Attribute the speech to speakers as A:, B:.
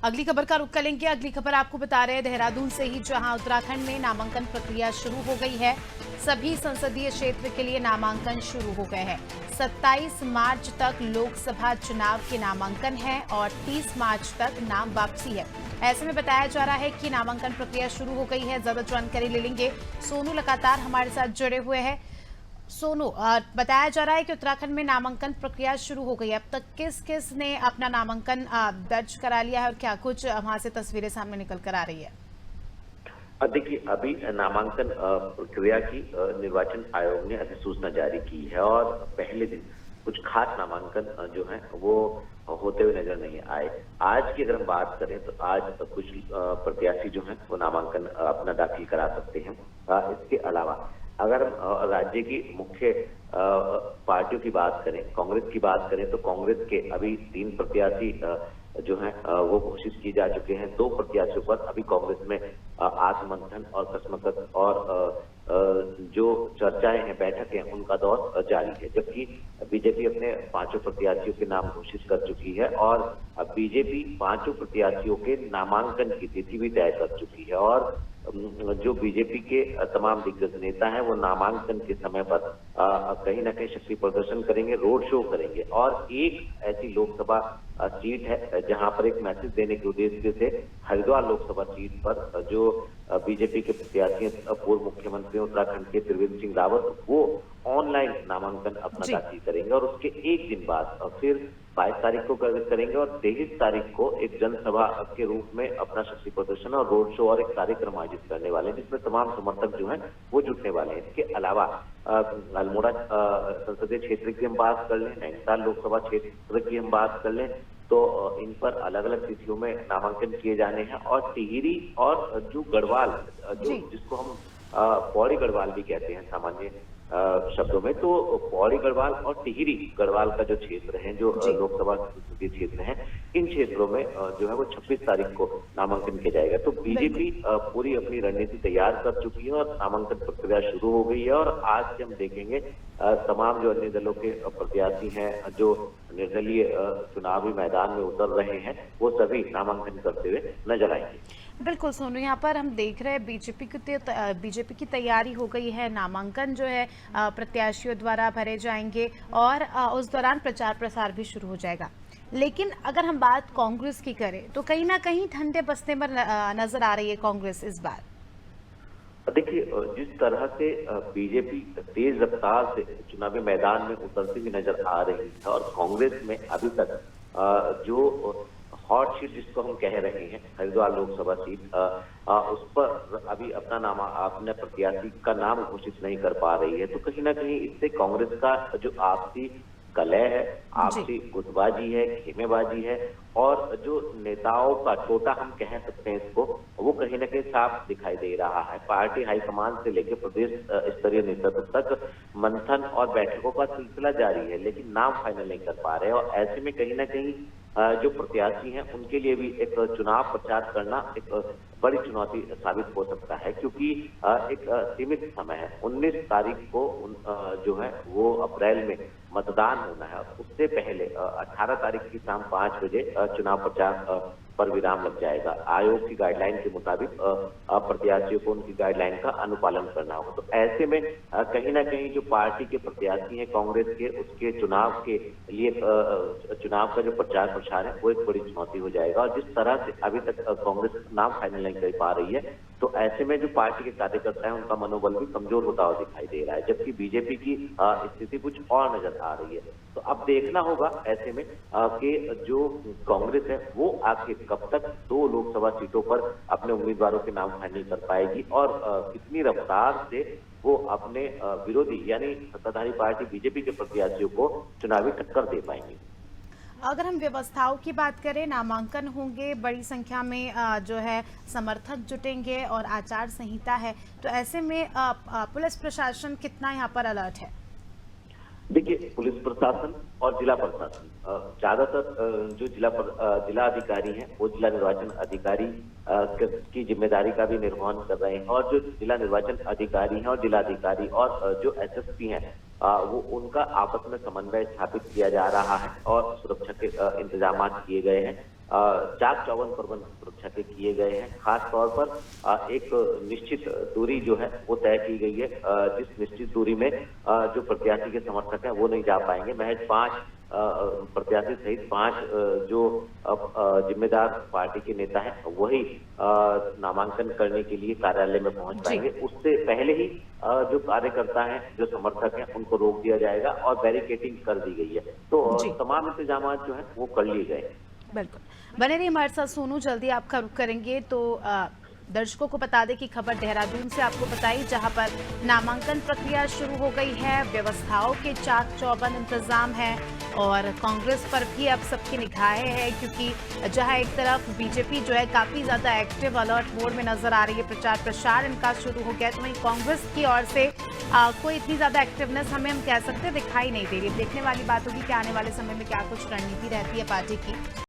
A: अगली खबर का रुख करेंगे। अगली खबर आपको बता रहे हैं देहरादून से ही, जहां उत्तराखंड में नामांकन प्रक्रिया शुरू हो गई है। सभी संसदीय क्षेत्र के लिए नामांकन शुरू हो गए हैं। 27 मार्च तक लोकसभा चुनाव के नामांकन है और 30 मार्च तक नाम वापसी है। ऐसे में बताया जा रहा है कि नामांकन प्रक्रिया शुरू हो गई है। ज्यादा जानकारी ले लेंगे। सोनू लगातार हमारे साथ जुड़े हुए हैं। सोनू, बताया जा रहा है कि उत्तराखंड में नामांकन प्रक्रिया शुरू हो गई है। अब तक किस किस ने अपना नामांकन दर्ज करा लिया है और क्या कुछ वहां से तस्वीरें सामने निकल कर आ रही है?
B: देखिए, अभी नामांकन प्रक्रिया की निर्वाचन आयोग ने अधिसूचना जारी की है और पहले दिन कुछ खास नामांकन जो है वो होते हुए नजर नहीं आए। आज की अगर हम बात करें तो आज कुछ प्रत्याशी जो हैं वो नामांकन अपना दाखिल करा सकते हैं। इसके अलावा अगर हम राज्य की मुख्य पार्टियों की बात करें, कांग्रेस की बात करें, तो कांग्रेस के अभी 3 प्रत्याशी जो हैं वो घोषित किए जा चुके हैं। 2 प्रत्याशियों पर अभी कांग्रेस में आत्ममंथन और कसमकस और जो चर्चाएं हैं, बैठक है, उनका दौर जारी है। जबकि बीजेपी अपने 5 प्रत्याशियों के नाम घोषित कर चुकी है और बीजेपी 5 प्रत्याशियों के नामांकन की तिथि भी तय कर चुकी है। और जो बीजेपी के तमाम दिग्गज नेता हैं वो नामांकन के समय पर कहीं ना कहीं शक्ति प्रदर्शन करेंगे, रोड शो करेंगे। और एक ऐसी लोकसभा सीट है जहां पर एक मैसेज देने के उद्देश्य से हरिद्वार लोकसभा सीट पर जो बीजेपी के प्रत्याशी पूर्व मुख्यमंत्री उत्तराखंड के त्रिवेंद्र सिंह रावत वो ऑनलाइन नामांकन अपना दाखिल करेंगे और उसके एक दिन बाद फिर 22 तारीख को करेंगे और 23 तारीख को एक जनसभा के रूप में अपना शक्ति प्रदर्शन और रोड शो और एक कार्यक्रम आयोजित करने वाले हैं, जिसमें तमाम समर्थक जो हैं वो जुटने वाले हैं। इसके अलावा अल्मोड़ा संसदीय क्षेत्र की हम बात कर लें, नैनीताल लोकसभा क्षेत्र की हम बात कर लें, तो इन पर अलग अलग तिथियों में नामांकन किए जाने हैं। और टिहरी और जो गढ़वाल, जो जिसको हम पौड़ी गढ़वाल भी कहते हैं सामान्य शब्दों में, तो पौड़ी गढ़वाल और टिहरी गढ़वाल का जो क्षेत्र है, जो लोकसभा संसदीय क्षेत्र है, इन क्षेत्रों में जो है वो 26 तारीख को नामांकन किया जाएगा। तो बीजेपी पूरी अपनी रणनीति तैयार कर चुकी है और नामांकन प्रक्रिया शुरू हो गई है। और आज से हम देखेंगे तमाम जो अन्य दलों के प्रत्याशी हैं जो निर्दलीय चुनावी मैदान में उतर रहे हैं, वो सभी नामांकन करते हुए नजर आएंगे।
A: बिल्कुल सोनू, यहाँ पर हम देख रहे हैं बीजेपी की तैयारी हो गई है। नामांकन जो है प्रत्याशियों द्वारा भरे जाएंगे और उस दौरान प्रचार प्रसार भी शुरू हो जाएगा। लेकिन अगर हम बात कांग्रेस की करें तो कहीं ना कहीं ठंडे बस्ते में नजर आ रही है कांग्रेस इस बार।
B: देखिए, जिस तरह से बीजेपी तेज रफ्तार से चुनावी मैदान में उतरती हुई नजर आ रही है और कांग्रेस में अभी तक जो हॉट सीट जिसको हम कह रहे हैं, हरिद्वार लोकसभा सीट, उस पर अभी अपने प्रत्याशी का नाम घोषित नहीं कर पा रही है। तो कहीं ना कहीं इससे कांग्रेस का जो आपसी कलह है, आपसी गुटबाजी है, खेमेबाजी है और जो नेताओं का टोटा हम कह सकते हैं इसको, वो कहीं ना कहीं साफ दिखाई दे रहा है। पार्टी हाईकमान से लेकर प्रदेश स्तरीय नेतृत्व तक मंथन और बैठकों का सिलसिला जारी है, लेकिन नाम फाइनल नहीं कर पा रहे हैं। और ऐसे में कहीं ना कहीं जो प्रत्याशी हैं उनके लिए भी एक चुनाव प्रचार करना एक बड़ी चुनौती साबित हो सकता है, क्योंकि एक सीमित समय है। 19 तारीख को जो है वो अप्रैल में मतदान होना है। उससे पहले 18 तारीख की शाम 5 बजे चुनाव प्रचार पर विराम लग जाएगा। आयोग की गाइडलाइन के मुताबिक प्रत्याशियों को उनकी गाइडलाइन का अनुपालन करना होगा। तो ऐसे में कहीं ना कहीं जो पार्टी के प्रत्याशी हैं कांग्रेस के, उसके चुनाव के लिए चुनाव का जो प्रचार प्रसार है वो एक बड़ी चुनौती हो जाएगा। और जिस तरह से अभी तक कांग्रेस नाम फाइनल नहीं कर पा रही है, तो ऐसे में जो पार्टी के कार्यकर्ता हैं उनका मनोबल भी कमजोर होता हुआ दिखाई दे रहा है, जबकि बीजेपी की स्थिति कुछ और नजर आ रही है। तो अब देखना होगा ऐसे में कि जो कांग्रेस है वो आखिर कब तक 2 लोकसभा सीटों पर अपने उम्मीदवारों के नाम फाइनल कर पाएगी और कितनी रफ्तार से वो अपने विरोधी यानी सत्ताधारी पार्टी बीजेपी के प्रत्याशियों को चुनावी टक्कर दे पाएंगे।
A: अगर हम व्यवस्थाओं की बात करें, नामांकन होंगे, बड़ी संख्या में जो है समर्थक जुटेंगे और आचार संहिता है, तो ऐसे में पुलिस प्रशासन कितना यहाँ पर अलर्ट है?
B: देखिए, पुलिस प्रशासन और जिला प्रशासन ज्यादातर जो जिला अधिकारी हैं वो जिला निर्वाचन अधिकारी की जिम्मेदारी का भी निर्वहन कर रहे हैं। और जो जिला निर्वाचन अधिकारी हैं और जिलाधिकारी और जो एसएसपी हैं वो उनका आपस में समन्वय स्थापित किया जा रहा है और सुरक्षा के इंतजाम किए गए हैं। चाक चौबंद प्रबंध सुरक्षा के किए गए हैं। खास तौर पर एक निश्चित दूरी जो है वो तय की गई है, जिस निश्चित दूरी में जो प्रत्याशी के समर्थक हैं वो नहीं जा पाएंगे। महज 5 प्रत्याशी सहित 5 जो जिम्मेदार पार्टी के नेता हैं वही नामांकन करने के लिए कार्यालय में पहुंच पाएंगे। उससे पहले ही जो कार्यकर्ता हैं, जो समर्थक हैं, उनको रोक दिया जाएगा और बैरिकेडिंग कर दी गई है। तो तमाम इंतजाम जो है वो कर लिए गए।
A: बिल्कुल, बने रहिए हमारे साथ सोनू, जल्दी आपका रुख करेंगे। तो दर्शकों को बता दें कि खबर देहरादून से आपको बताई, जहां पर नामांकन प्रक्रिया शुरू हो गई है। व्यवस्थाओं के चाक चौबंद इंतजाम है और कांग्रेस पर भी अब सबकी निगाहें हैं, क्योंकि जहां एक तरफ बीजेपी जो है काफी ज्यादा एक्टिव अलर्ट मोड में नजर आ रही है, प्रचार प्रसार इनका शुरू हो गया, तो वहीं कांग्रेस की ओर से कोई इतनी ज्यादा एक्टिवनेस हमें हम कह सकते दिखाई नहीं दे रही। देखने वाली बात होगी कि आने वाले समय में क्या कुछ रणनीति रहती है पार्टी की।